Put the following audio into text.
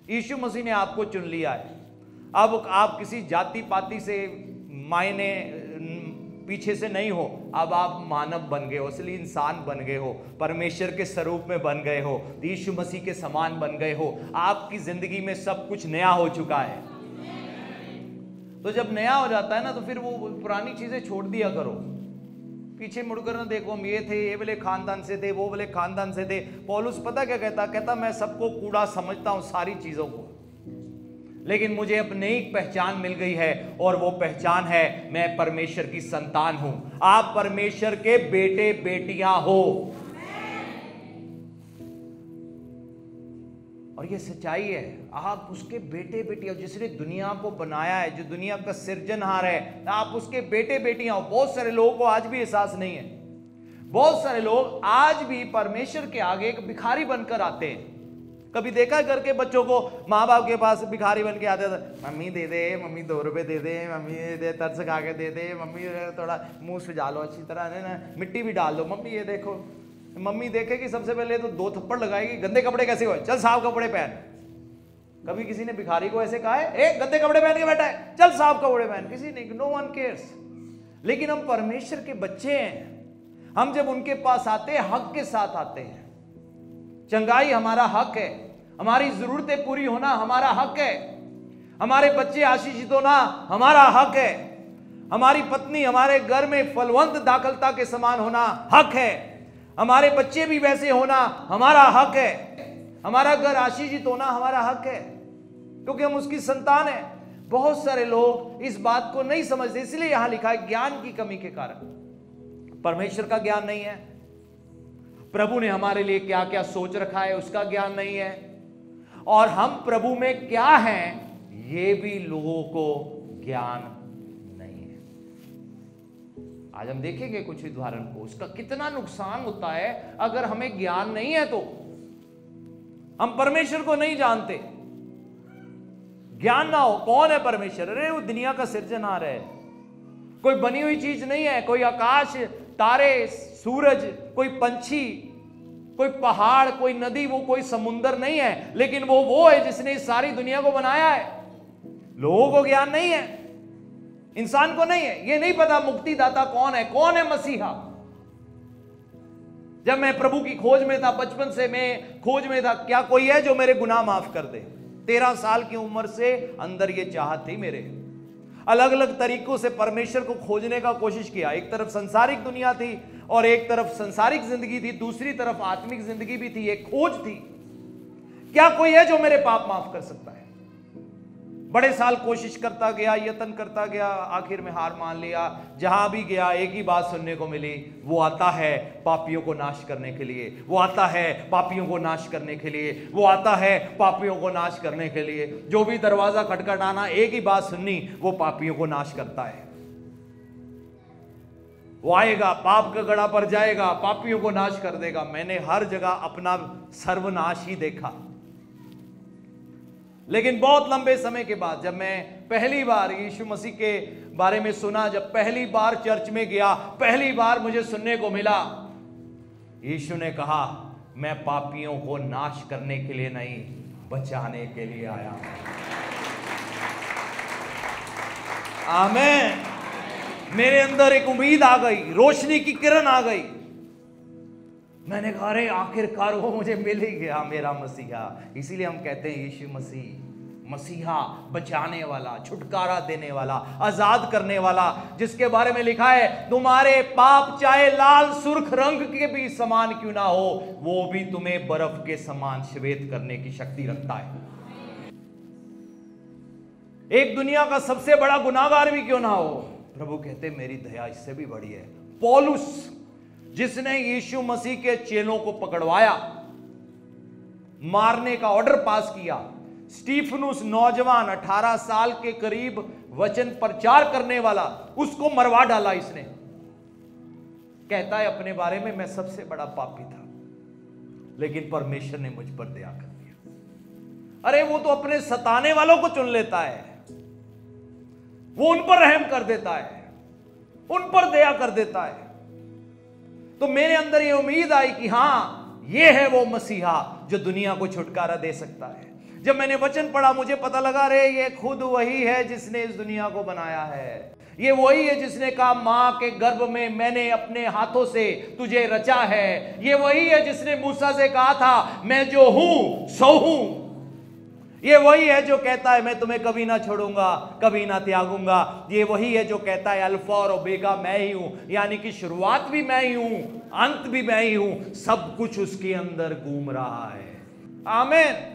यीशु मसीह ने आपको चुन लिया है। अब आप किसी जाति पाति से मायने पीछे से नहीं हो, अब आप मानव बन गए हो, असली इंसान बन गए हो, परमेश्वर के स्वरूप में बन गए हो, यीशु मसीह के समान बन गए हो। आपकी जिंदगी में सब कुछ नया हो चुका है। तो जब नया हो जाता है ना, तो फिर वो पुरानी चीजें छोड़ दिया करो। पीछे मुड़कर ना देखो, हम ये थे, ये वाले खानदान से थे, वो वाले खानदान से थे। पौलुस पता क्या कहता, मैं सबको कूड़ा समझता हूं, सारी चीजों को, लेकिन मुझे अब नई पहचान मिल गई है, और वो पहचान है मैं परमेश्वर की संतान हूं। आप परमेश्वर के बेटे बेटियां हो, और ये सच्चाई है। आप उसके बेटे बेटियां, जिसने दुनिया को बनाया है, जो दुनिया का सृजनहार है, आप उसके बेटे बेटियां हो। बहुत सारे लोगों को आज भी एहसास नहीं है। बहुत सारे लोग आज भी परमेश्वर के आगे एक भिखारी बनकर आते हैं। कभी देखा घर के बच्चों को माँ बाप के पास भिखारी बन के आते थे, मम्मी दे दे, मम्मी 2 रुपए दे दे, मम्मी दे तरस खा के दे दे, मम्मी थोड़ा मुंह सुझा लो अच्छी तरह, है ना, मिट्टी भी डाल दो, मम्मी ये देखो। मम्मी देखेगी सबसे पहले तो 2 थप्पड़ लगाएगी, गंदे कपड़े कैसे हुए, चल साफ कपड़े पहन। कभी किसी ने भिखारी को ऐसे कहा है, ए गंदे कपड़े पहन के बैठा है, चल साफ कपड़े पहन? किसी ने, नो वन केयर्स। लेकिन हम परमेश्वर के बच्चे हैं। हम जब उनके पास आते हैं, हक के साथ आते हैं। चंगाई हमारा हक है, हमारी जरूरतें पूरी होना हमारा हक है, हमारे बच्चे आशीषित होना हमारा हक है, हमारी पत्नी हमारे घर में फलवंत दाखलता के समान होना हक है, हमारे बच्चे भी वैसे होना हमारा हक है, हमारा घर आशीषित होना हमारा हक है, क्योंकि हम उसकी संतान है। बहुत सारे लोग इस बात को नहीं समझते, इसलिए यहां लिखा है ज्ञान की कमी के कारण। परमेश्वर का ज्ञान नहीं है, प्रभु ने हमारे लिए क्या क्या सोच रखा है उसका ज्ञान नहीं है, और हम प्रभु में क्या हैं ये भी लोगों को ज्ञान नहीं है। आज हम देखेंगे कुछ उदाहरण को, उसका कितना नुकसान होता है अगर हमें ज्ञान नहीं है। तो हम परमेश्वर को नहीं जानते, ज्ञान ना हो कौन है परमेश्वर, अरे वो दुनिया का सृजनहार है, कोई बनी हुई चीज नहीं है, कोई आकाश, तारे, सूरज, कोई पंछी, कोई पहाड़, कोई नदी, वो कोई समुंदर नहीं है, लेकिन वो है जिसने इस सारी दुनिया को बनाया है। लोगों को ज्ञान नहीं है, इंसान को नहीं है, ये नहीं पता मुक्तिदाता कौन है मसीहा। जब मैं प्रभु की खोज में था, बचपन से मैं खोज में था, क्या कोई है जो मेरे गुनाह माफ कर दे। 13 साल की उम्र से अंदर ये चाहत थी मेरे, अलग अलग तरीकों से परमेश्वर को खोजने का कोशिश किया। एक तरफ संसारिक दुनिया थी और एक तरफ संसारिक जिंदगी थी, दूसरी तरफ आत्मिक जिंदगी भी थी, एक खोज थी। क्या कोई है जो मेरे पाप माफ कर सकता है? बड़े साल कोशिश करता गया, यत्न करता गया, आखिर में हार मान लिया। जहां भी गया एक ही बात सुनने को मिली, वो आता है पापियों को नाश करने के लिए, वो आता है पापियों को नाश करने के लिए, वो आता है पापियों को नाश करने के लिए। जो भी दरवाजा खटखटाना, एक ही बात सुननी, वो पापियों को नाश करता है। वो आएगा, पाप का गड़ा पर जाएगा, पापियों को नाश कर देगा। मैंने हर जगह अपना सर्वनाश ही देखा। लेकिन बहुत लंबे समय के बाद जब मैं पहली बार यीशु मसीह के बारे में सुना, जब पहली बार चर्च में गया, पहली बार मुझे सुनने को मिला, यीशु ने कहा, मैं पापियों को नाश करने के लिए नहीं, बचाने के लिए आया। आमीन। मेरे अंदर एक उम्मीद आ गई, रोशनी की किरण आ गई। मैंने कहा, अरे आखिरकार वो मुझे मिल ही गया, मेरा मसीहा। इसीलिए हम कहते हैं यीशु मसीह, मसीहा, बचाने वाला, छुटकारा देने वाला, आजाद करने वाला, जिसके बारे में लिखा है, तुम्हारे पाप चाहे लाल सुर्ख रंग के भी समान क्यों ना हो, वो भी तुम्हें बर्फ के समान श्वेत करने की शक्ति रखता है। एक दुनिया का सबसे बड़ा गुनाहगार भी क्यों ना हो, प्रभु कहते मेरी दया इससे भी बड़ी है। पौलुस, जिसने यीशु मसीह के चेलों को पकड़वाया, मारने का ऑर्डर पास किया, स्टीफनुस नौजवान 18 साल के करीब वचन प्रचार करने वाला, उसको मरवा डाला इसने। कहता है अपने बारे में, मैं सबसे बड़ा पापी था, लेकिन परमेश्वर ने मुझ पर दया कर दिया। अरे वो तो अपने सताने वालों को चुन लेता है, वो उन पर रहम कर देता है, उन पर दया कर देता है। तो मेरे अंदर ये उम्मीद आई कि हां, ये है वो मसीहा जो दुनिया को छुटकारा दे सकता है, जब मैंने वचन पढ़ा मुझे पता लगा रे ये खुद वही है जिसने इस दुनिया को बनाया है। ये वही है जिसने कहा मां के गर्भ में मैंने अपने हाथों से तुझे रचा है। ये वही है जिसने मूसा से कहा था मैं जो हूं सो हूं। ये वही है जो कहता है मैं तुम्हें कभी ना छोड़ूंगा कभी ना त्यागूंगा। ये वही है जो कहता है अल्फा और ओमेगा मैं ही हूं, यानी कि शुरुआत भी मैं ही हूं अंत भी मैं ही हूं, सब कुछ उसके अंदर घूम रहा है। आमीन।